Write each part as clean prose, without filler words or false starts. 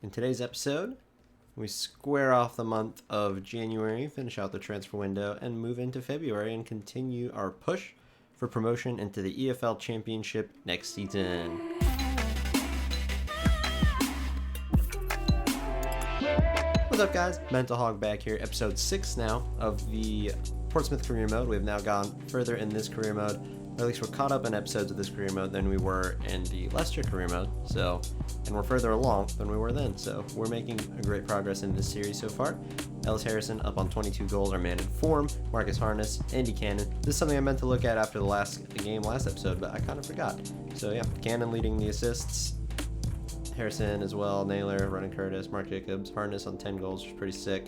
In today's episode, we square off the month of January, finish out the transfer window, and move into February and continue our push for promotion into the EFL Championship next season. What's up, guys? Mental Hog back here, episode 6 now of the Portsmouth career mode. We have now gone further in this career mode, or at least we're caught up in episodes of this career mode than we were in the Leicester career mode. And we're further along than we were then. So we're making a great progress in this series so far. Ellis Harrison up on 22 goals, our man in form. Marcus Harness, Andy Cannon. This is something I meant to look at after the last episode, but I kind of forgot. So yeah, Cannon leading the assists. Harrison as well, NAYLOR, Ronan Curtis, Mark Jacobs, Harness on 10 goals, which is pretty sick.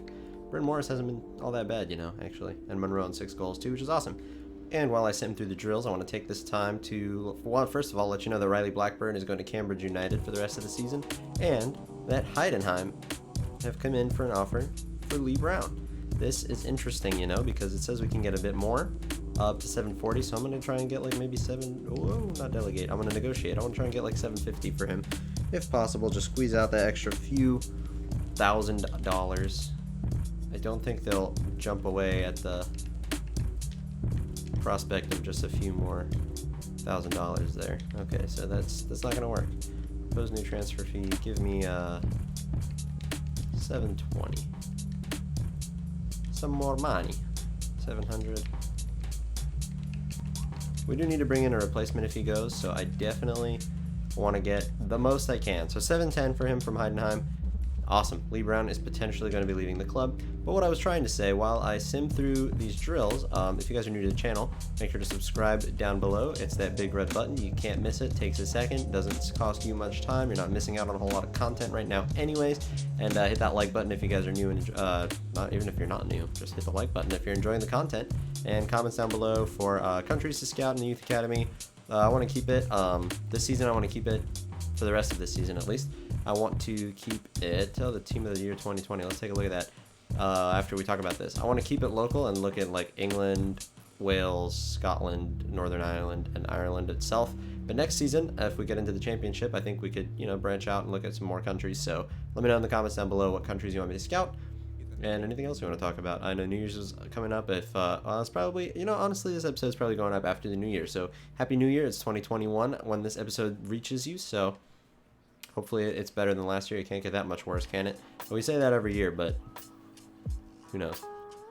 Bryn Morris hasn't been all that bad, actually. And Monroe on 6 goals too, which is awesome. And while I sim through the drills, I want to take this time to, well, first of all, let you know that Riley Blackburn is going to Cambridge United for the rest of the season, and that Heidenheim have come in for an offer for Lee Brown. This is interesting, because it says we can get a bit more, up to 740, so I'm going to try and get like maybe not delegate, I'm going to negotiate. I want to try and get like 750 for him, if possible, just squeeze out that extra few $1,000. I don't think they'll jump away at the prospect of just a few more $1,000 there. Okay, so that's not gonna work. Proposed new transfer fee. Give me 720. Some more money. 700. We do need to bring in a replacement if he goes, so I definitely want to get the most I can. So 710 for him from Heidenheim. Awesome. Lee Brown is potentially going to be leaving the club. But what I was trying to say, while I sim through these drills, if you guys are new to the channel, make sure to subscribe down below. It's that big red button. You can't miss it. Takes a second. Doesn't cost you much time. You're not missing out on a whole lot of content right now anyways. And hit that like button if you guys are new, and not even if you're not new. Just hit the like button if you're enjoying the content. And comments down below for countries to scout in the Youth Academy. I want to keep it, this season I want to keep it, for the rest of this season at least, I want to keep it, the team of the year 2020, let's take a look at that after we talk about this. I want to keep it local and look at like England, Wales, Scotland, Northern Ireland, and Ireland itself. But next season, if we get into the championship, I think we could, branch out and look at some more countries. So let me know in the comments down below what countries you want me to scout. And anything else you want to talk about. I know New Year's is coming up. If it's probably, honestly, this episode is probably going up after the New Year. So Happy New Year. It's 2021 when this episode reaches you. So hopefully it's better than last year. It can't get that much worse, can it? Well, we say that every year, but who knows?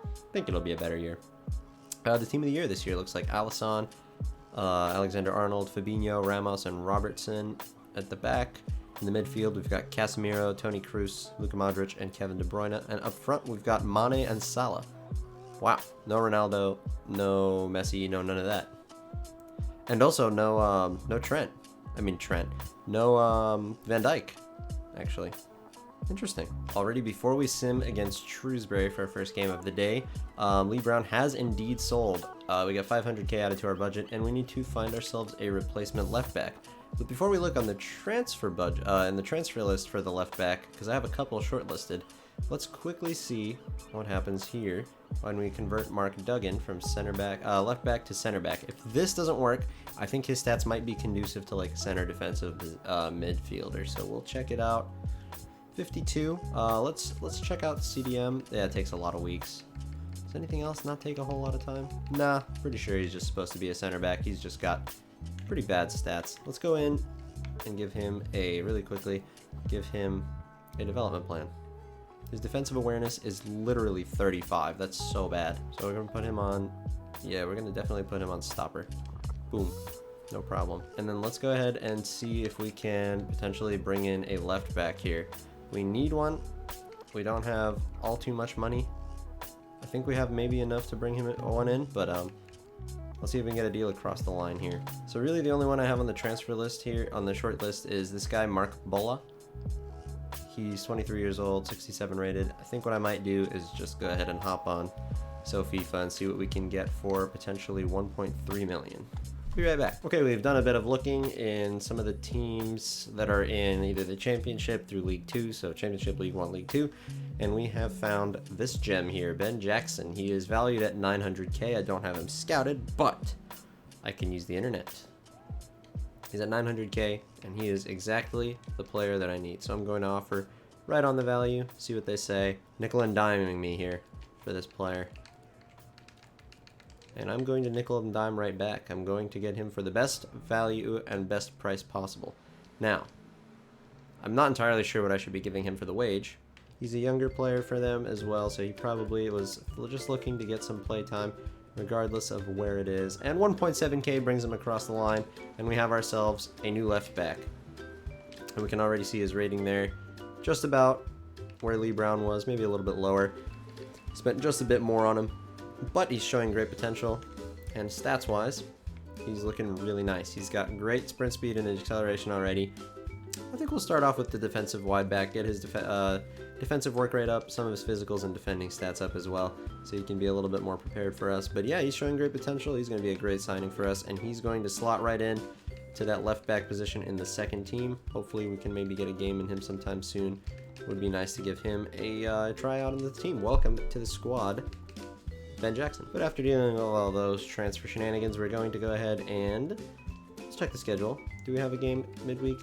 I think it'll be a better year. The team of the year this year looks like Alisson, Alexander-Arnold, Fabinho, Ramos, and Robertson at the back. In the midfield, we've got Casemiro, Toni Kroos, Luka Modric, and Kevin De Bruyne. And up front, we've got Mane and Salah. Wow. No Ronaldo, no Messi, no none of that. And also no Trent. No Van Dijk, actually. Interesting. Already before we sim against Shrewsbury for our first game of the day, Lee Brown has indeed sold. We got 500k added to our budget, and we need to find ourselves a replacement left back. But before we look on the transfer budget, in the transfer list for the left back, because I have a couple shortlisted, let's quickly see what happens here when we convert Mark Duggan from left back to center back. If this doesn't work, I think his stats might be conducive to like center defensive midfielder. So we'll check it out. 52. Let's check out CDM. Yeah, it takes a lot of weeks. Does anything else not take a whole lot of time? Nah, pretty sure he's just supposed to be a center back. He's just got pretty bad stats. Let's go in and give him a development plan. His defensive awareness is literally 35. That's so bad. So we're gonna put him on, we're gonna definitely put him on stopper. Boom, no problem. And then let's go ahead and see if we can potentially bring in a left back here. We need one. We don't have all too much money. I think we have maybe enough to bring him one in, but let's see if we can get a deal across the line here. So really the only one I have on the transfer list here, on the short list, is this guy, Mark Bola. He's 23 years old, 67 rated. I think what I might do is just go ahead and hop on FIFA and see what we can get for potentially 1.3 million. Be right back. Okay, we've done a bit of looking in some of the teams that are in either the Championship through League 2, so Championship, League 1, League 2, and we have found this gem here, Ben Jackson. He is valued at 900k. I don't have him scouted, but I can use the internet. He's at 900k, and he is exactly the player that I need. So I'm going to offer right on the value, see what they say. Nickel and diming me here for this player. And I'm going to nickel and dime right back. I'm going to get him for the best value and best price possible. Now, I'm not entirely sure what I should be giving him for the wage. He's a younger player for them as well, so he probably was just looking to get some play time regardless of where it is. And 1.7k brings him across the line, and we have ourselves a new left back. And we can already see his rating there, just about where Lee Brown was, maybe a little bit lower. Spent just a bit more on him, but he's showing great potential. And stats-wise, he's looking really nice. He's got great sprint speed and acceleration already. I think we'll start off with the defensive wide back, get his defensive work rate up, some of his physicals and defending stats up as well, so he can be a little bit more prepared for us. But yeah, he's showing great potential. He's going to be a great signing for us, and he's going to slot right in to that left back position in the second team. Hopefully we can maybe get a game in him sometime soon. Would be nice to give him a tryout on the team. Welcome to the squad, Ben Jackson. But after dealing with all those transfer shenanigans, we're going to go ahead and let's check the schedule. Do we have a game midweek?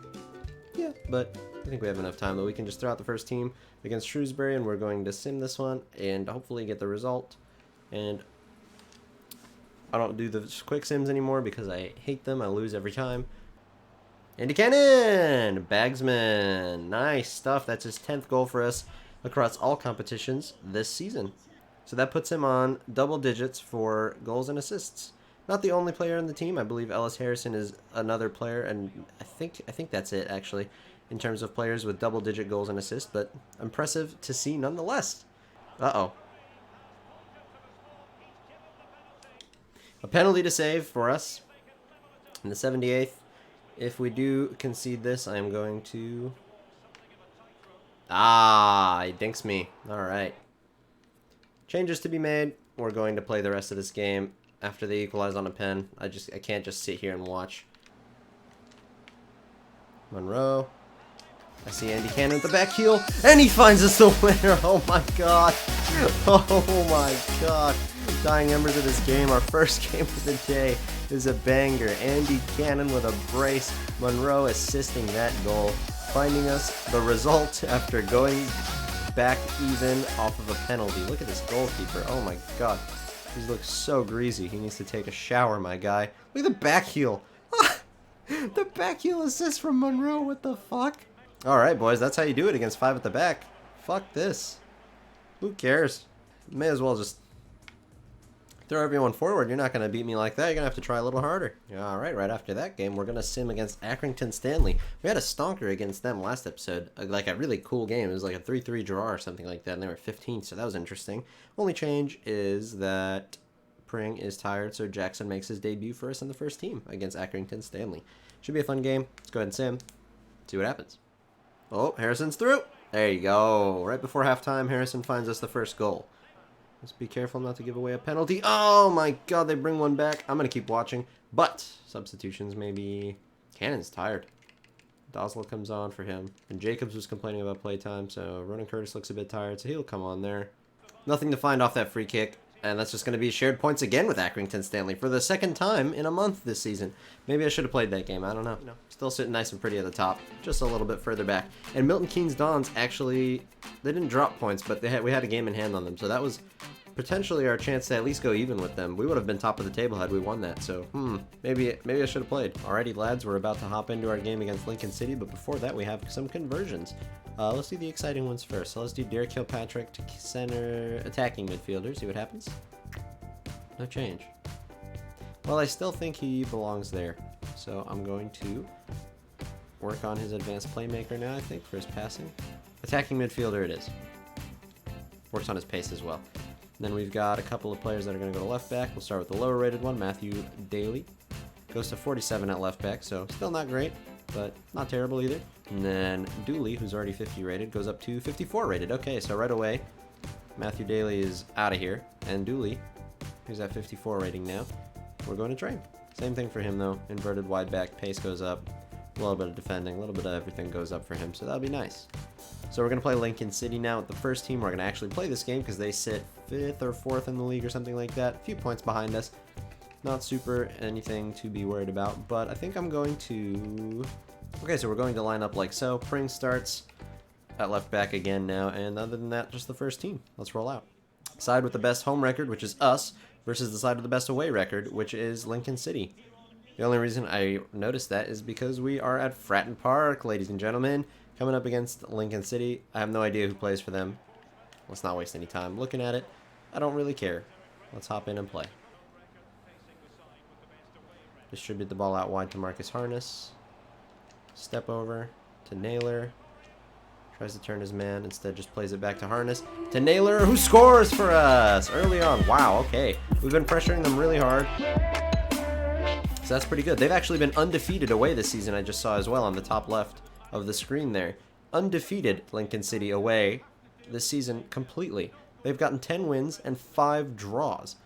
Yeah, but I think we have enough time that we can just throw out the first team against Shrewsbury, and we're going to sim this one and hopefully get the result. And I don't do the quick sims anymore because I hate them. I lose every time. Andy Cannon! Bagsman. Nice stuff. That's his 10th goal for us across all competitions this season. So that puts him on double digits for goals and assists. Not the only player on the team. I believe Ellis Harrison is another player, and I think that's it, actually, in terms of players with double-digit goals and assists, but impressive to see nonetheless. Uh-oh. A penalty to save for us in the 78th. If we do concede this, I am going to... Ah, he dinks me. All right. Changes to be made. We're going to play the rest of this game after they equalize on a pen. I can't just sit here and watch. Monroe. I see Andy Cannon at the back heel, and he finds us the winner. Oh my god. Oh my god. Dying embers of this game. Our first game of the day is a banger. Andy Cannon with a brace. Monroe assisting that goal, finding us the result after going back even off of a penalty. Look at this goalkeeper. Oh my god. He looks so greasy. He needs to take a shower, my guy. Look at the back heel. The back heel assist from Monroe. What the fuck? Alright, boys. That's how you do it against 5 at the back. Fuck this. Who cares? May as well just throw everyone forward. You're not going to beat me like that. You're going to have to try a little harder. Alright, right after that game, we're going to sim against Accrington Stanley. We had a stonker against them last episode. Like a really cool game. It was like a 3-3 draw or something like that, and they were 15th, so that was interesting. Only change is that Pring is tired, so Jackson makes his debut for us in the first team against Accrington Stanley. Should be a fun game. Let's go ahead and sim. See what happens. Oh, Harrison's through. There you go. Right before halftime, Harrison finds us the first goal. Let's be careful not to give away a penalty. Oh my god, they bring one back. I'm going to keep watching. But substitutions maybe. Cannon's tired. Dosler comes on for him. And Jacobs was complaining about playtime, so Ronan Curtis looks a bit tired, so he'll come on there. Nothing to find off that free kick. And that's just going to be shared points again with Accrington Stanley for the second time in a month this season. Maybe I should have played that game. I don't know. No. Still sitting nice and pretty at the top. Just a little bit further back. And Milton Keynes Dons actually, they didn't drop points, but we had a game in hand on them. So that was potentially our chance to at least go even with them. We would have been top of the table had we won that. So, maybe I should have played. Alrighty, lads. We're about to hop into our game against Lincoln City. But before that, we have some conversions. Let's do the exciting ones first. So let's do Derek Kilpatrick to center attacking midfielder. See what happens. No change. Well, I still think he belongs there. So I'm going to work on his advanced playmaker now, I think, for his passing. Attacking midfielder it is. Works on his pace as well. And then we've got a couple of players that are going to go to left back. We'll start with the lower rated one, Matthew Daly. Goes to 47 at left back, so still not great, but not terrible either. And then Dooley, who's already 50 rated, goes up to 54 rated. Okay, so right away, Matthew Daly is out of here. And Dooley, who's at 54 rating now, we're going to train. Same thing for him though. Inverted wide back, pace goes up. A little bit of defending, a little bit of everything goes up for him, so that'll be nice. So we're going to play Lincoln City now with the first team. We're going to actually play this game because they sit 5th or 4th in the league or something like that. A few points behind us. Not super anything to be worried about, but I think I'm going to... Okay, so we're going to line up like so. Pring starts. at left back again now, and other than that, just the first team. Let's roll out. Side with the best home record, which is us, versus the side with the best away record, which is Lincoln City. The only reason I noticed that is because we are at Fratton Park, ladies and gentlemen, coming up against Lincoln City. I have no idea who plays for them. Let's not waste any time looking at it. I don't really care. Let's hop in and play. Distribute the ball out wide to Marcus Harness. Step over to NAYLOR. Tries to turn his man. Instead just plays it back to Harness. To NAYLOR, who scores for us early on. Wow, okay. We've been pressuring them really hard. So that's pretty good. They've actually been undefeated away this season, I just saw as well on the top left of the screen there. Undefeated Lincoln City away this season completely. They've gotten 10 wins and 5 draws.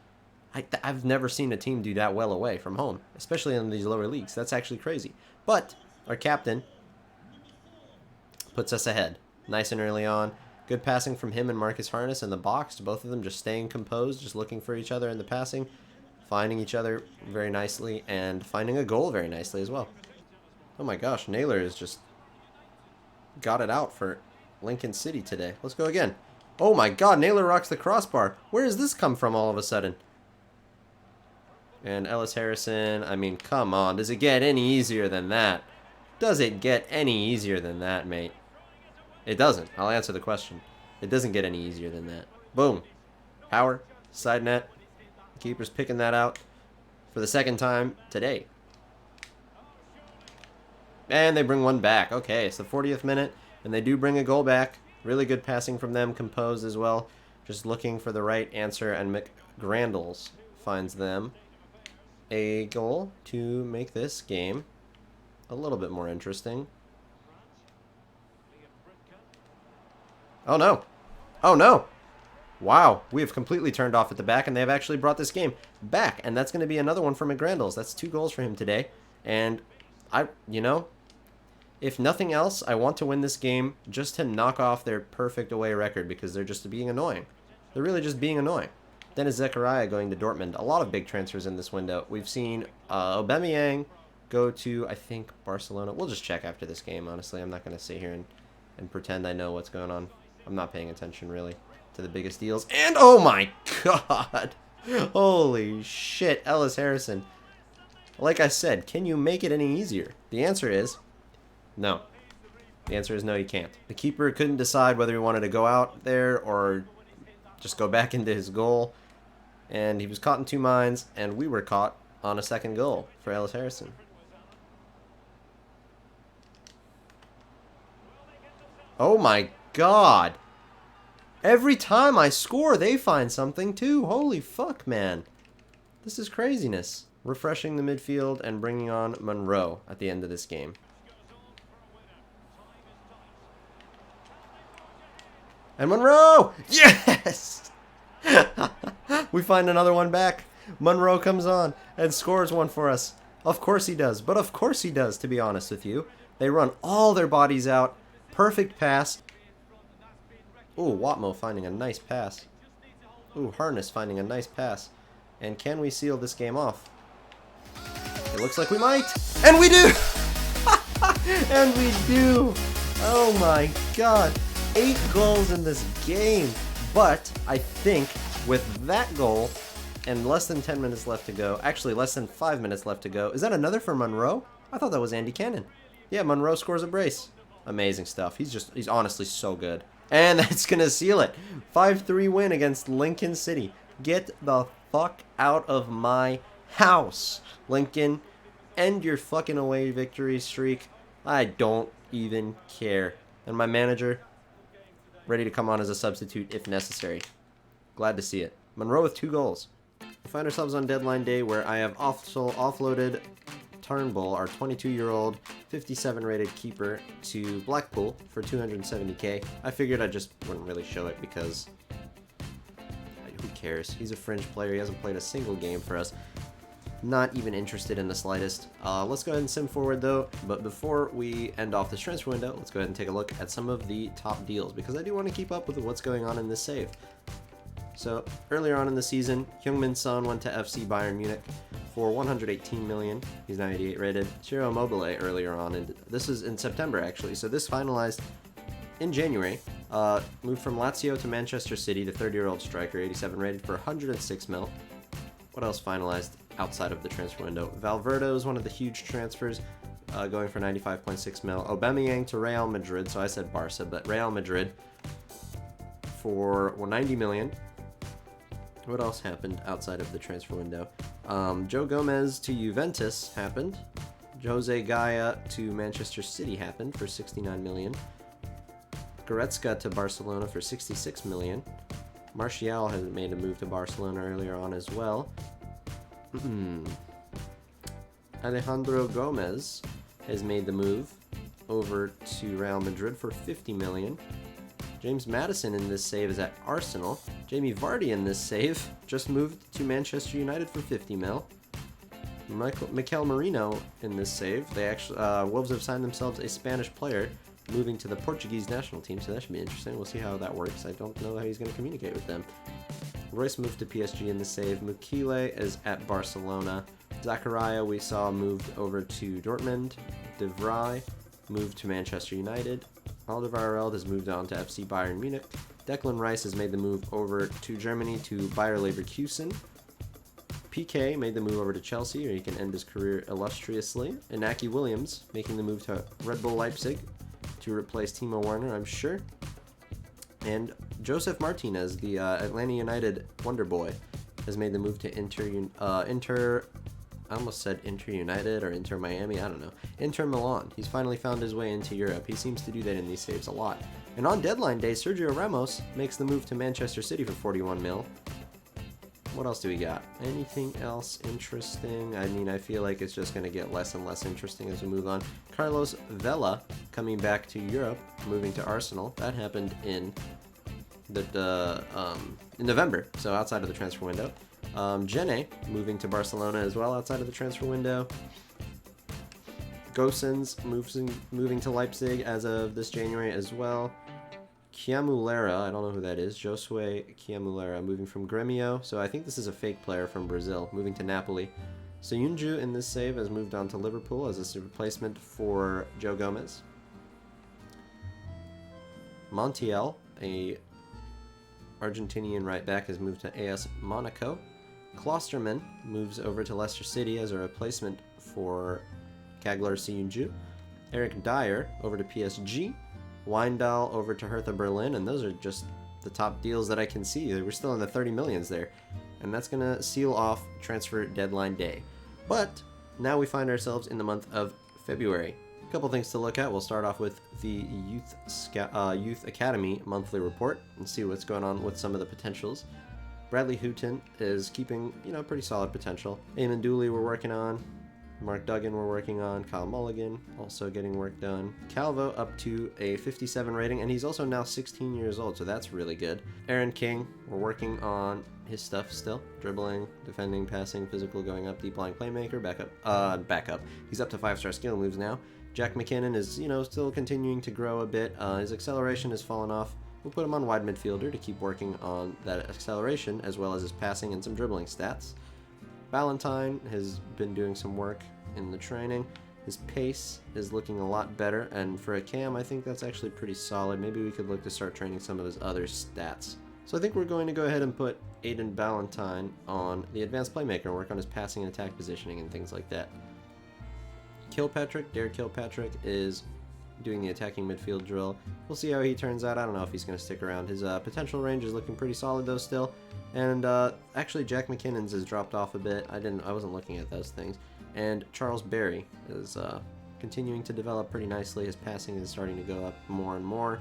I've never seen a team do that well away from home, especially in these lower leagues. That's actually crazy. But our captain puts us ahead. Nice and early on. Good passing from him and Marcus Harness in the box. Both of them just staying composed, just looking for each other in the passing, finding each other very nicely, and finding a goal very nicely as well. Oh my gosh, NAYLOR has just got it out for Lincoln City today. Let's go again. Oh my god, NAYLOR rocks the crossbar. Where does this come from all of a sudden? And Ellis Harrison, I mean, come on. Does it get any easier than that? Does it get any easier than that, mate? It doesn't. I'll answer the question. It doesn't get any easier than that. Boom. Power. Side net. Keeper's picking that out for the second time today. And they bring one back. Okay, it's the 40th minute, and they do bring a goal back. Really good passing from them, composed as well. Just looking for the right answer, and McGrandles finds them a goal to make this game a little bit more interesting. Oh no. Oh no. Wow, we have completely turned off at the back, and they have actually brought this game back, and that's going to be another one for McGrandles. That's 2 goals for him today, and you know, if nothing else, I want to win this game just to knock off their perfect away record, because they're just being annoying. They're really just being annoying. Dennis Zechariah going to Dortmund. A lot of big transfers in this window. We've seen Aubameyang go to, I think, Barcelona. We'll just check after this game, honestly. I'm not going to sit here and pretend I know what's going on. I'm not paying attention, really, to the biggest deals. And, oh my god! Holy shit, Ellis Harrison. Like I said, can you make it any easier? The answer is no. The answer is no, you can't. The keeper couldn't decide whether he wanted to go out there or just go back into his goal. And he was caught in 2 minds, and we were caught on a second goal for Ellis Harrison. Oh my god. Every time I score, they find something too. Holy fuck, man. This is craziness. Refreshing the midfield and bringing on Monroe at the end of this game. And Monroe! Yes! We find another one back. Monroe comes on and scores one for us. Of course he does. But of course he does, to be honest with you. They run all their bodies out. Perfect pass. Ooh, Watmo finding a nice pass. Ooh, Harness finding a nice pass. And can we seal this game off? It looks like we might. And we do! And we do! Oh my god. 8 goals in this game. But I think with that goal and less than 10 minutes left to go, actually less than 5 minutes left to go, is that another for Monroe? I thought that was Andy Cannon. Yeah, Monroe scores a brace. Amazing stuff. He's honestly so good. And that's going to seal it. 5-3 win against Lincoln City. Get the fuck out of my house, Lincoln. End your fucking away victory streak. I don't even care. And my manager, ready to come on as a substitute if necessary. Glad to see it. Monroe with 2 goals. We find ourselves on deadline day where I have offloaded Turnbull, our 22-year-old, 57-rated keeper, to Blackpool for 270k. I figured I just wouldn't really show it because who cares? He's a fringe player. He hasn't played a single game for us. Not even interested in the slightest. Let's go ahead and sim forward though. But before we end off this transfer window, let's go ahead and take a look at some of the top deals because I do want to keep up with what's going on in this save. So earlier on in the season, Heung-min Son went to FC Bayern Munich for 118 million. He's 98 rated. Ciro Immobile earlier on, and this is in September actually. So this finalized in January, moved from Lazio to Manchester City, the 30-year-old striker, 87 rated for 106 mil. What else finalized outside of the transfer window? Valverde was one of the huge transfers, going for 95.6 mil. Aubameyang to Real Madrid, so I said Barca, but Real Madrid for 90 million. What else happened outside of the transfer window? Joe Gomez to Juventus happened. Jose Gaia to Manchester City happened for 69 million. Goretzka to Barcelona for 66 million. Martial has made a move to Barcelona earlier on as well. Alejandro Gomez has made the move over to Real Madrid for 50 million. James Maddison in this save is at Arsenal. Jamie Vardy in this save just moved to Manchester United for 50 mil. Mikel Merino in this save. They actually Wolves have signed themselves a Spanish player moving to the Portuguese national team, so that should be interesting. We'll see how that works. I don't know how he's going to communicate with them. Royce moved to PSG in the save. Mukile is at Barcelona. Zakaria we saw moved over to Dortmund. De Vrij moved to Manchester United. Alderweireld has moved on to FC Bayern Munich. Declan Rice has made the move over to Germany to Bayer Leverkusen. PK made the move over to Chelsea, where he can end his career illustriously. Inaki Williams making the move to Red Bull Leipzig to replace Timo Werner, I'm sure. And Joseph Martinez, the Atlanta United wonder boy, has made the move to I almost said Inter United or Inter Miami, I don't know. Inter Milan. He's finally found his way into Europe. He seems to do that in these saves a lot. And on deadline day, Sergio Ramos makes the move to Manchester City for 41 mil. What else do we got? Anything else interesting? I mean, I feel like it's just going to get less and less interesting as we move on. Carlos Vela coming back to Europe, moving to Arsenal. That happened in November, so outside of the transfer window. Jene moving to Barcelona as well outside of the transfer window. Gosens moving to Leipzig as of this January as well. Chiamulera, I don't know who that is. Josue Chiamulera moving from Gremio. So I think this is a fake player from Brazil moving to Napoli. Soyuncu in this save has moved on to Liverpool as a replacement for Joe Gomez. Montiel, a Argentinian right back, has moved to AS Monaco. Klosterman moves over to Leicester City as a replacement for Kagler Soyuncu. Eric Dyer over to PSG. Wijndal over to Hertha Berlin, and those are just the top deals that I can see. We're still in the 30 millions there, and that's going to seal off transfer deadline day. But now we find ourselves in the month of February. A couple things to look at. We'll start off with the Youth Academy monthly report and see what's going on with some of the potentials. Bradley Houghton is keeping, pretty solid potential. Eamon Dooley we're working on. Mark Duggan we're working on. Kyle Mulligan also getting work done. Calvo up to a 57 rating, and he's also now 16 years old, so that's really good. Aaron King, we're working on his stuff still. Dribbling, defending, passing, physical going up, deep line playmaker, backup. He's up to 5-star skill moves now. Jack McKinnon is, still continuing to grow a bit. His acceleration has fallen off. We'll put him on wide midfielder to keep working on that acceleration as well as his passing and some dribbling stats. Valentine has been doing some work in the training. His pace is looking a lot better, and for a cam, I think that's actually pretty solid. Maybe we could look to start training some of his other stats. So I think we're going to go ahead and put Aiden Valentine on the advanced playmaker and work on his passing and attack positioning and things like that. Derek Kilpatrick is doing the attacking midfield drill. We'll see how he turns out. I don't know if he's going to stick around. His potential range is looking pretty solid though still. And actually Jack McKinnon's has dropped off a bit. I wasn't looking at those things. And Charles Berry is continuing to develop pretty nicely. His passing is starting to go up more and more.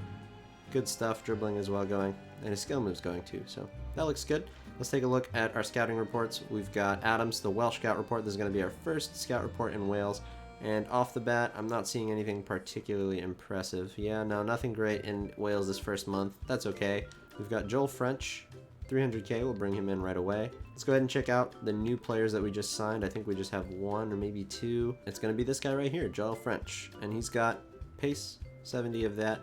Good stuff. Dribbling as well going. And his skill move's going too. So that looks good. Let's take a look at our scouting reports. We've got Adams, the Welsh scout report. This is going to be our first scout report in Wales. And off the bat, I'm not seeing anything particularly impressive. Yeah, no, nothing great in Wales this first month. That's okay. We've got Joel French, 300k. We'll bring him in right away. Let's go ahead and check out the new players that we just signed. I think we just have one or maybe two. It's going to be this guy right here, Joel French. And he's got pace, 70 of that.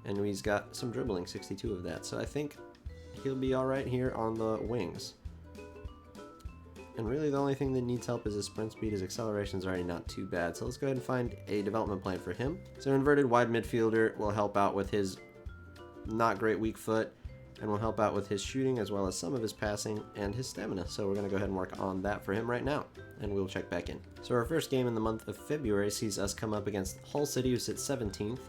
And he's got some dribbling, 62 of that. So I think he'll be all right here on the wings. And really the only thing that needs help is his sprint speed. His acceleration is already not too bad. So let's go ahead and find a development plan for him. So inverted wide midfielder will help out with his not great weak foot, and will help out with his shooting as well as some of his passing and his stamina. So we're going to go ahead and work on that for him right now, and we'll check back in. So our first game in the month of February sees us come up against Hull City, who sits 17th.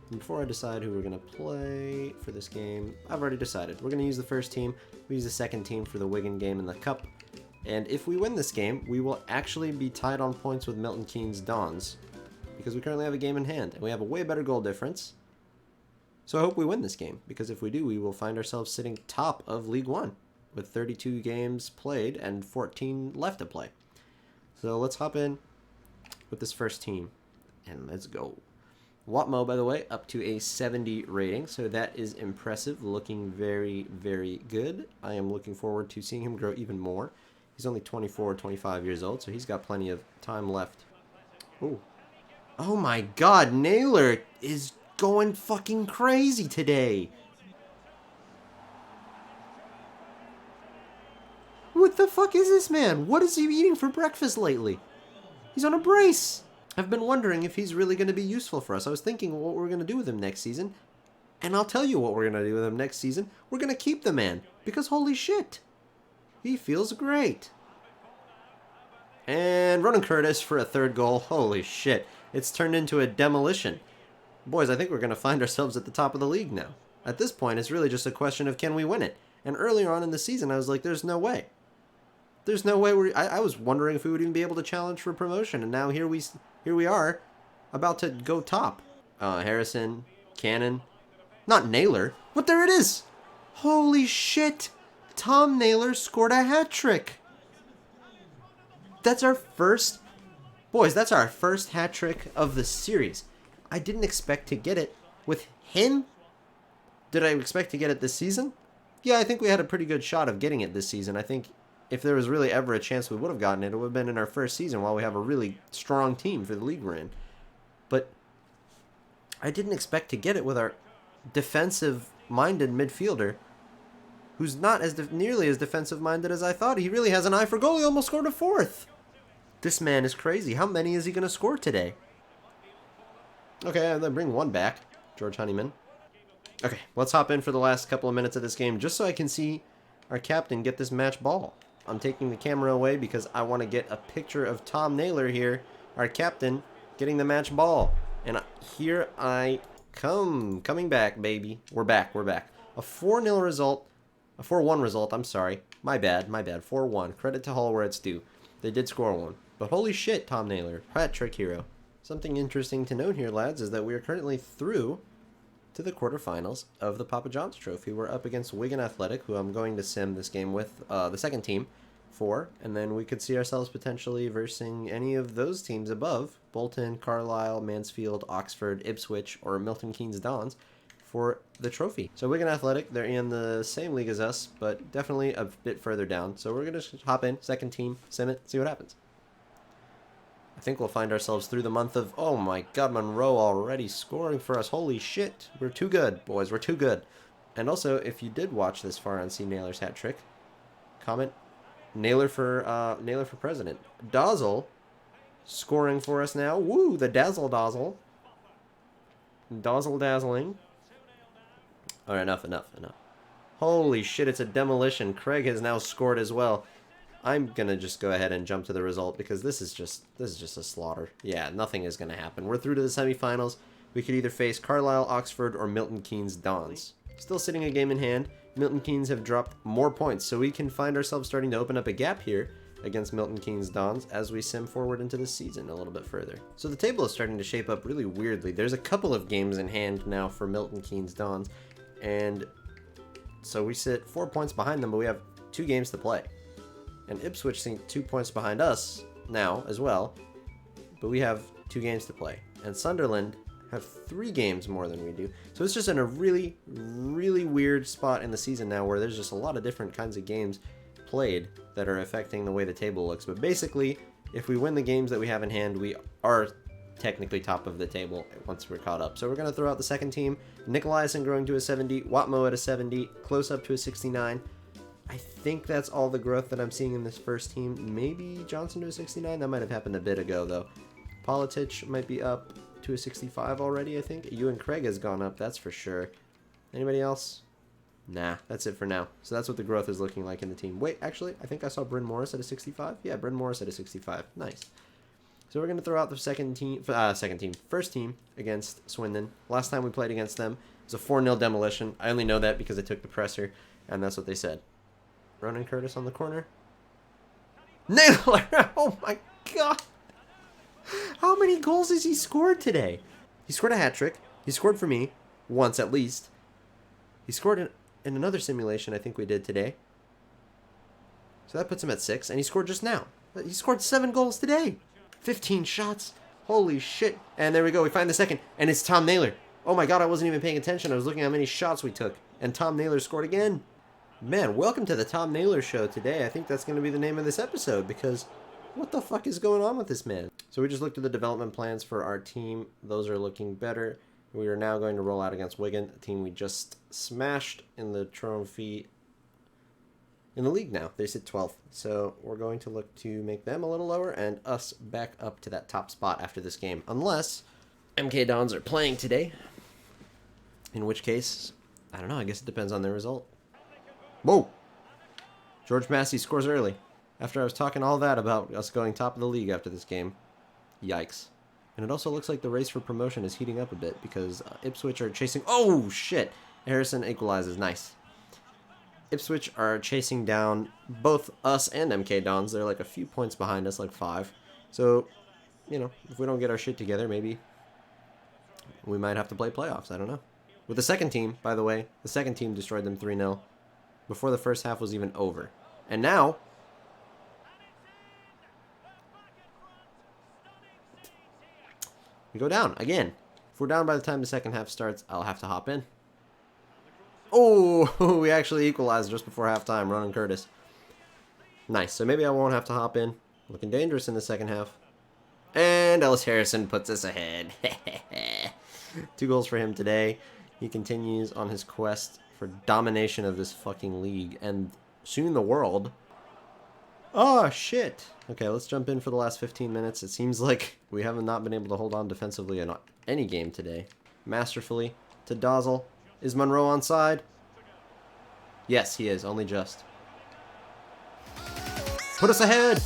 And before I decide who we're going to play for this game, I've already decided. We're going to use the first team. We use the second team for the Wigan game in the Cup. And if we win this game, we will actually be tied on points with Milton Keynes Dons, because we currently have a game in hand, and we have a way better goal difference. So I hope we win this game, because if we do, we will find ourselves sitting top of League One with 32 games played and 14 left to play. So let's hop in with this first team, and let's go. Watmo, by the way, up to a 70 rating, so that is impressive, looking very, very good. I am looking forward to seeing him grow even more. He's only 24, 25 years old, so he's got plenty of time left. Ooh. Oh my god, NAYLOR is going fucking crazy today. What the fuck is this man? What is he eating for breakfast lately? He's on a brace. I've been wondering if he's really going to be useful for us. I was thinking what we're going to do with him next season. And I'll tell you what we're going to do with him next season. We're going to keep the man. Because holy shit. He feels great. And Ronan Curtis for a third goal. Holy shit. It's turned into a demolition. Boys, I think we're going to find ourselves at the top of the league now. At this point, it's really just a question of can we win it. And earlier on in the season, I was like, there's no way. There's no way I was wondering if we would even be able to challenge for promotion. And now here we are, about to go top. Harrison, Cannon, not NAYLOR. But there it is. Holy shit. Tom NAYLOR scored a hat trick. That's our first, boys, that's our first hat trick of the series. I didn't expect to get it with him. Did I expect to get it this season? Yeah, I think we had a pretty good shot of getting it this season. I think if there was really ever a chance we would have gotten it, it would have been in our first season while we have a really strong team for the league we're in. But I didn't expect to get it with our defensive-minded midfielder, who's not as nearly as defensive-minded as I thought. He really has an eye for goal. He almost scored a fourth. This man is crazy. How many is he going to score today? Okay, I'm going to bring one back. George Honeyman. Okay, let's hop in for the last couple of minutes of this game just so I can see our captain get this match ball. I'm taking the camera away because I want to get a picture of Tom NAYLOR here, our captain, getting the match ball. And here I come. Coming back, baby. We're back. We're back. A 4-0 result. A 4-1 result, I'm sorry. My bad, my bad. 4-1. Credit to Hull where it's due. They did score one. But holy shit, Tom NAYLOR. Hat trick hero. Something interesting to note here, lads, is that we are currently through to the quarterfinals of the Papa John's Trophy. We're up against Wigan Athletic, who I'm going to sim this game with the second team for, and then we could see ourselves potentially versing any of those teams above, Bolton, Carlisle, Mansfield, Oxford, Ipswich, or Milton Keynes Dons for the trophy. So Wigan Athletic, they're in the same league as us, but definitely a bit further down. So we're going to hop in, second team, sim it, see what happens. I think we'll find ourselves through the month of, oh my god, Monroe already scoring for us. Holy shit. We're too good, boys. We're too good. And also, if you did watch this far and see NAYLOR's hat trick, comment NAYLOR for president. Dazzle scoring for us now. Woo, the dazzle dazzle. Dazzle dazzling. Alright, enough. Holy shit, it's a demolition. Craig has now scored as well. I'm gonna just go ahead and jump to the result because this is just a slaughter. Yeah, nothing is gonna happen. We're through to the semifinals. We could either face Carlisle, Oxford, or Milton Keynes Dons. Still sitting a game in hand. Milton Keynes have dropped more points, so we can find ourselves starting to open up a gap here against Milton Keynes Dons as we sim forward into the season a little bit further. So the table is starting to shape up really weirdly. There's a couple of games in hand now for Milton Keynes Dons, and so we sit 4 points behind them, but we have 2 games to play. And Ipswich sink 2 points behind us now as well, but we have 2 games to play. And Sunderland have 3 games more than we do. So it's just in a really, really weird spot in the season now where there's just a lot of different kinds of games played that are affecting the way the table looks. But basically, if we win the games that we have in hand, we are technically top of the table once we're caught up. So we're going to throw out the second team. Nicolaisen growing to a 70, Watmo at a 70, close up to a 69. I think that's all the growth that I'm seeing in this first team. Maybe Johnson to a 69. That might have happened a bit ago, though. Politich might be up to a 65 already, I think. Ewan Craig has gone up, that's for sure. Anybody else? Nah, that's it for now. So that's what the growth is looking like in the team. Wait, actually, I think I saw Bryn Morris at a 65. Yeah, Bryn Morris at a 65. Nice. So we're going to throw out the first team against Swindon. Last time we played against them, it was a 4-0 demolition. I only know that because I took the presser, and that's what they said. Ronan Curtis on the corner. NAYLOR! Oh my god! How many goals has he scored today? He scored a hat trick. He scored for me once at least. He scored in another simulation I think we did today. So that puts him at 6. And he scored just now. He scored 7 goals today. 15 shots. Holy shit. And there we go. We find the second. And it's Tom NAYLOR. Oh my god, I wasn't even paying attention. I was looking at how many shots we took. And Tom NAYLOR scored again. Man, welcome to the Tom NAYLOR show today. I think that's going to be the name of this episode because what the fuck is going on with this man? So we just looked at the development plans for our team. Those are looking better. We are now going to roll out against Wigan, a team we just smashed in the trophy in the league now. They sit 12th. So we're going to look to make them a little lower and us back up to that top spot after this game. Unless MK Dons are playing today. In which case, I don't know. I guess it depends on their result. Whoa! George Massey scores early. After I was talking all that about us going top of the league after this game. Yikes. And it also looks like the race for promotion is heating up a bit because Ipswich are chasing... Oh, shit! Harrison equalizes. Nice. Ipswich are chasing down both us and MK Dons. They're like a few points behind us, like 5. So, you know, if we don't get our shit together, maybe we might have to play playoffs. I don't know. With the second team, by the way, the second team destroyed them 3-0 before the first half was even over. And now... we go down again. If we're down by the time the second half starts, I'll have to hop in. Oh, we actually equalized just before halftime. Ronan Curtis. Nice. So maybe I won't have to hop in. Looking dangerous in the second half. And Ellis Harrison puts us ahead. 2 goals for him today. He continues on his quest for domination of this fucking league and soon the world. Oh, shit. Okay, let's jump in for the last 15 minutes. It seems like we have not been able to hold on defensively in any game today. Masterfully to Dozzle. Is Monroe onside? Yes, he is. Only just. Put us ahead!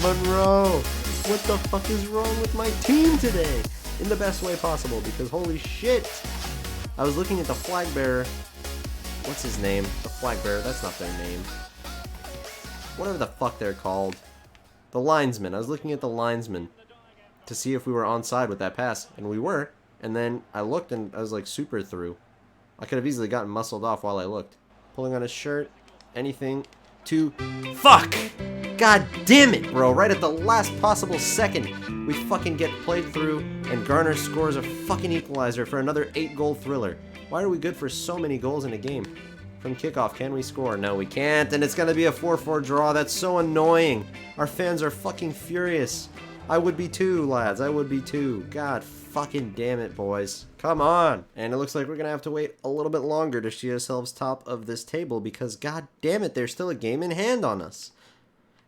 Monroe! What the fuck is wrong with my team today? In the best way possible, because holy shit! I was looking at the flag bearer. What's his name? The flag bearer. That's not their name. Whatever the fuck they're called. The linesman. I was looking at the linesman to see if we were onside with that pass, and we were. And then I looked and I was like super through. I could have easily gotten muscled off while I looked. Pulling on his shirt. Anything to... Fuck! God damn it, bro. Right at the last possible second, we fucking get played through and Garner scores a fucking equalizer for another 8-goal thriller. Why are we good for so many goals in a game? From kickoff, can we score? No, we can't, and it's gonna be a 4-4 draw. That's so annoying. Our fans are fucking furious. I would be too, lads. I would be too. God fucking damn it, boys. Come on. And it looks like we're gonna have to wait a little bit longer to see ourselves top of this table because god damn it, there's still a game in hand on us.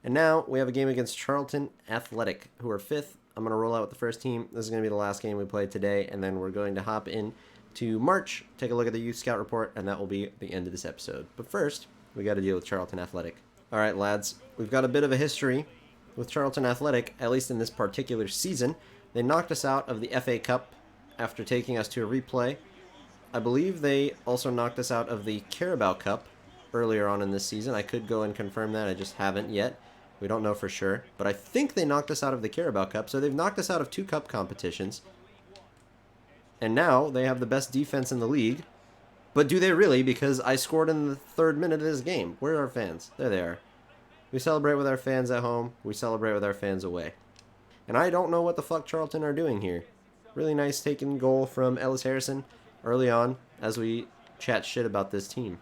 And now we have a game against Charlton Athletic, who are 5th. I'm gonna roll out with the first team. This is gonna be the last game we play today, and then we're going to hop in to March, take a look at the Youth Scout Report, and that will be the end of this episode. But first, we got to deal with Charlton Athletic. Alright, lads, we've got a bit of a history with Charlton Athletic, at least in this particular season. They knocked us out of the FA Cup after taking us to a replay. I believe they also knocked us out of the Carabao Cup earlier on in this season. I could go and confirm that, I just haven't yet. We don't know for sure, but I think they knocked us out of the Carabao Cup, so they've knocked us out of 2 cup competitions. And now they have the best defense in the league. But do they really? Because I scored in the 3rd minute of this game. Where are our fans? There they are. We celebrate with our fans at home. We celebrate with our fans away. And I don't know what the fuck Charlton are doing here. Really nice taking goal from Ellis Harrison early on as we chat shit about this team.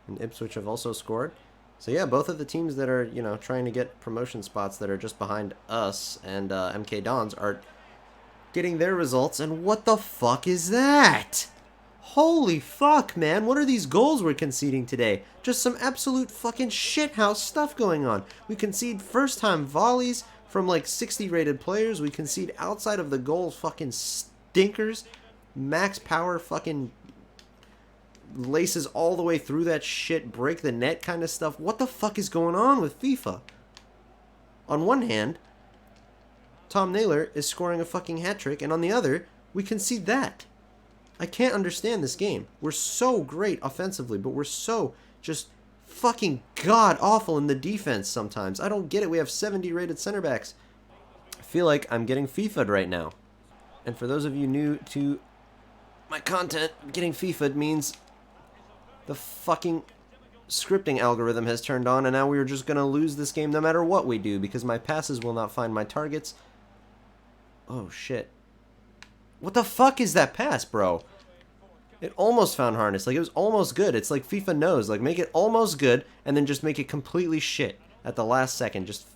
And Ipswich have also scored. So yeah, both of the teams that are, you know, trying to get promotion spots that are just behind us and MK Dons are getting their results, and what the fuck is that? Holy fuck, man. What are these goals we're conceding today? Just some absolute fucking shithouse stuff going on. We concede first-time volleys from like 60 rated players. We concede outside of the goal fucking stinkers. Max power fucking laces all the way through that shit, break the net kind of stuff. What the fuck is going on with FIFA? On one hand, Tom Naylor is scoring a fucking hat trick, and on the other, we concede that. I can't understand this game. We're so great offensively, but we're so just fucking god-awful in the defense sometimes. I don't get it. We have 70 rated center backs. I feel like I'm getting FIFA'd right now. And for those of you new to my content, getting FIFA'd means the fucking scripting algorithm has turned on, and now we're just going to lose this game no matter what we do because my passes will not find my targets. Oh, shit. What the fuck is that pass, bro? It almost found harness. Like, it was almost good. It's like FIFA knows. Like, make it almost good, and then just make it completely shit at the last second. Just,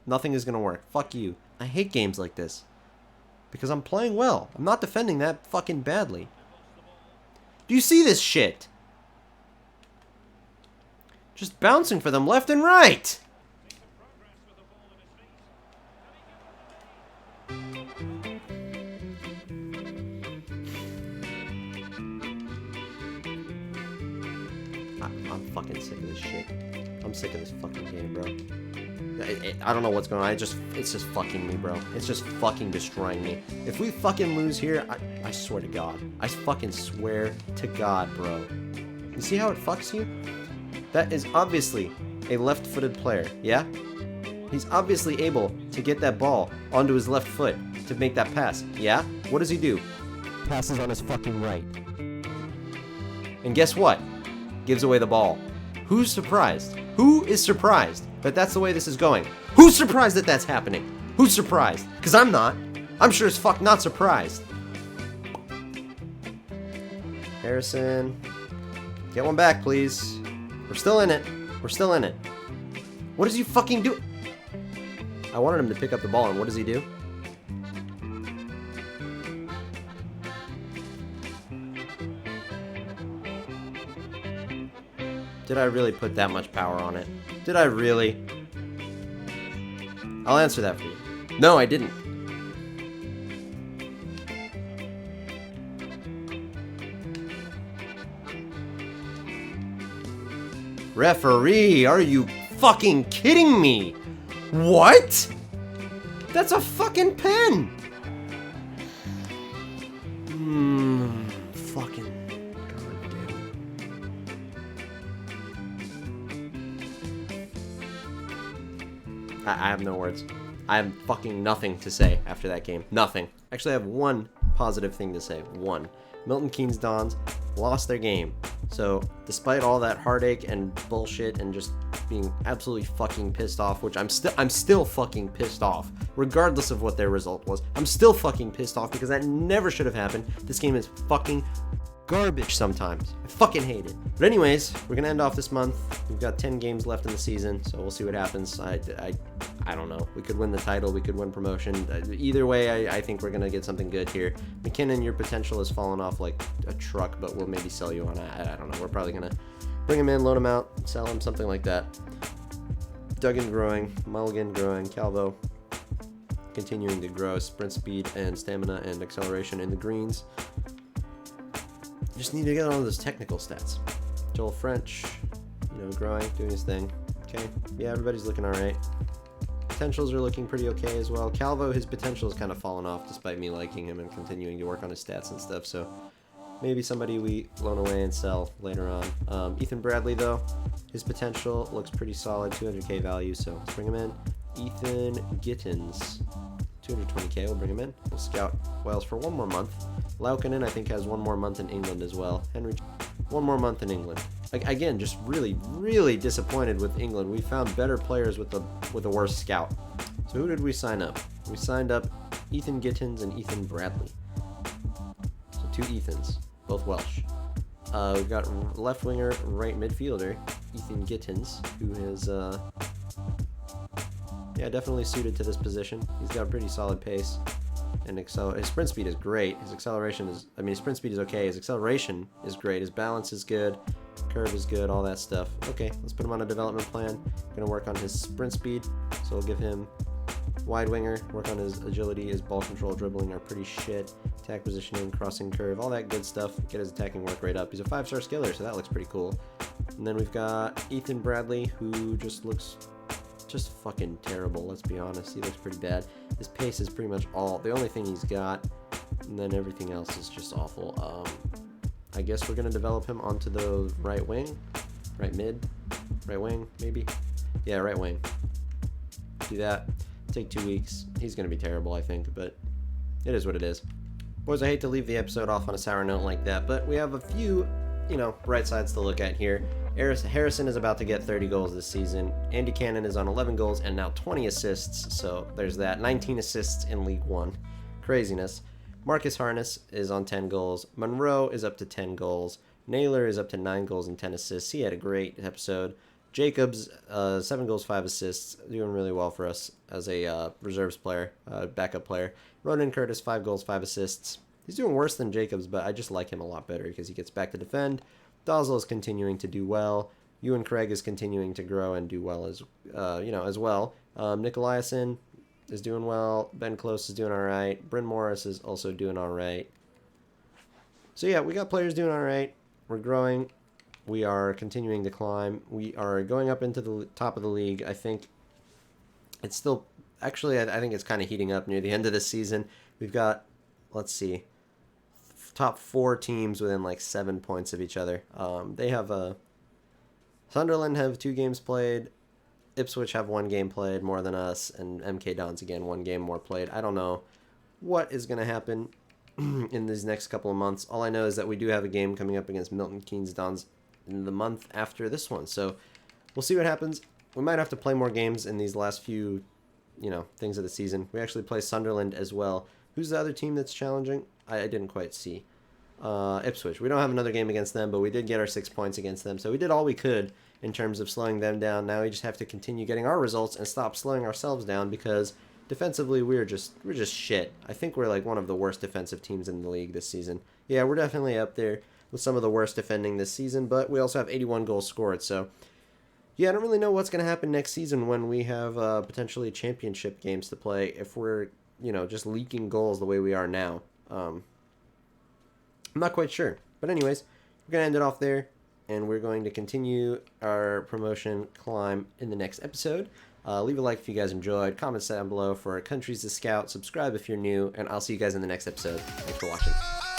nothing is going to work. Fuck you. I hate games like this. Because I'm playing well. I'm not defending that fucking badly. Do you see this shit? Just bouncing for them left and right. I'm fucking sick of this shit. I'm sick of this fucking game, bro. I don't know what's going on. It's just fucking me, bro. It's just fucking destroying me. If we fucking lose here, I swear to God. I fucking swear to God, bro. You see how it fucks you? That is obviously a left-footed player, yeah? He's obviously able to get that ball onto his left foot to make that pass, yeah? What does he do? Passes on his fucking right. And guess what? Gives away the ball. Who's surprised? Who is surprised that that's the way this is going? Who's surprised that that's happening? Who's surprised? Because I'm not. I'm sure as fuck not surprised. Harrison. Get one back, please. We're still in it. We're still in it. What does he fucking do? I wanted him to pick up the ball, and what does he do? Did I really put that much power on it? Did I really? I'll answer that for you. No, I didn't. Referee, are you fucking kidding me? What? That's a fucking pen. Fucking goddamn. I have no words. I have fucking nothing to say after that game. Nothing. Actually, I have one positive thing to say. One. Milton Keynes Dons lost their game. So, despite all that heartache and bullshit and just being absolutely fucking pissed off, which I'm still fucking pissed off, regardless of what their result was. I'm still fucking pissed off because that never should have happened. This game is fucking garbage sometimes. I fucking hate it. But anyways, we're gonna end off this month. We've got 10 games left in the season, so we'll see what happens. I don't know. We could win the title. We could win promotion. Either way, I think we're gonna get something good here. McKinnon, your potential has fallen off like a truck, but we'll maybe sell you on it. I don't know. We're probably gonna bring him in, loan him out, sell him, something like that. Duggan growing, Mulligan growing, Calvo continuing to grow, sprint speed and stamina and acceleration in the greens. Just need to get on those technical stats. Joel French, growing, doing his thing. Okay, yeah, everybody's looking all right. Potentials are looking pretty okay as well. Calvo, his potential has kind of fallen off despite me liking him and continuing to work on his stats and stuff, so maybe somebody we loan away and sell later on. Ethan Bradley, though, his potential looks pretty solid, 200k value, so let's bring him in. Ethan Gittins, 220k, we'll bring him in. We'll scout Wales for one more month. Laukkanen, I think, has one more month in England as well. Henry, one more month in England. Again, just really, really disappointed with England. We found better players with the worst scout. So who did we sign up? We signed up Ethan Gittins and Ethan Bradley. So two Ethans, both Welsh. We've got left winger, right midfielder, Ethan Gittins, who is definitely suited to this position. He's got pretty solid pace and his sprint speed is great. His acceleration is, I mean, his sprint speed is okay. His acceleration is great. His balance is good. Curve is good, all that stuff. Okay, let's put him on a development plan. Gonna work on his sprint speed, so we'll give him wide winger, work on his agility, his ball control, dribbling are pretty shit, attack positioning, crossing curve, all that good stuff. Get his attacking work rate up. He's a 5-star skiller, so that looks pretty cool. And then we've got Ethan Bradley, who just looks just fucking terrible, let's be honest. He looks pretty bad. His pace is pretty much the only thing he's got, and then everything else is just awful. I guess we're gonna develop him onto the right wing, right mid, right wing, maybe. Yeah, right wing. Do that. Take 2 weeks. He's gonna be terrible, I think, but it is what it is. Boys, I hate to leave the episode off on a sour note like that, but we have a few, bright sides to look at here. Harrison is about to get 30 goals this season. Andy Cannon is on 11 goals and now 20 assists, so there's that. 19 assists in League One. Craziness. Marcus Harness is on 10 goals. Monroe is up to 10 goals. Naylor is up to 9 goals and 10 assists. He had a great episode. Jacobs, 7 goals, 5 assists. Doing really well for us as a reserves player, backup player. Ronan Curtis, 5 goals, 5 assists. He's doing worse than Jacobs, but I just like him a lot better because he gets back to defend. Dosel is continuing to do well. Ewan Craig is continuing to grow and do well as well. Nicolaisen is doing well. Ben Close is doing all right. Bryn Morris is also doing all right. So yeah, we got players doing all right. We're growing. We are continuing to climb. We are going up into the top of the league. I think it's still, actually, I think it's kind of heating up near the end of this season. We've got, let's see, top 4 teams within like 7 points of each other. They have Sunderland have 2 games played. Ipswich have 1 game played more than us, and MK Dons again 1 game more played. I don't know what is going to happen in these next couple of months. All I know is that we do have a game coming up against Milton Keynes Dons in the month after this one, so we'll see what happens. We might have to play more games in these last few, things of the season. We actually play Sunderland as well. Who's the other team that's challenging? I didn't quite see. Ipswich. We don't have another game against them, but we did get our 6 points against them, so we did all we could in terms of slowing them down. Now we just have to continue getting our results and stop slowing ourselves down because defensively we're just shit. I think we're like one of the worst defensive teams in the league this season. Yeah, we're definitely up there with some of the worst defending this season, but we also have 81 goals scored, so yeah, I don't really know what's going to happen next season when we have potentially championship games to play if we're, just leaking goals the way we are now. I'm not quite sure. But anyways, we're going to end it off there, and we're going to continue our promotion climb in the next episode. Leave a like if you guys enjoyed. Comment down below for countries to scout. Subscribe if you're new, and I'll see you guys in the next episode. Thanks for watching.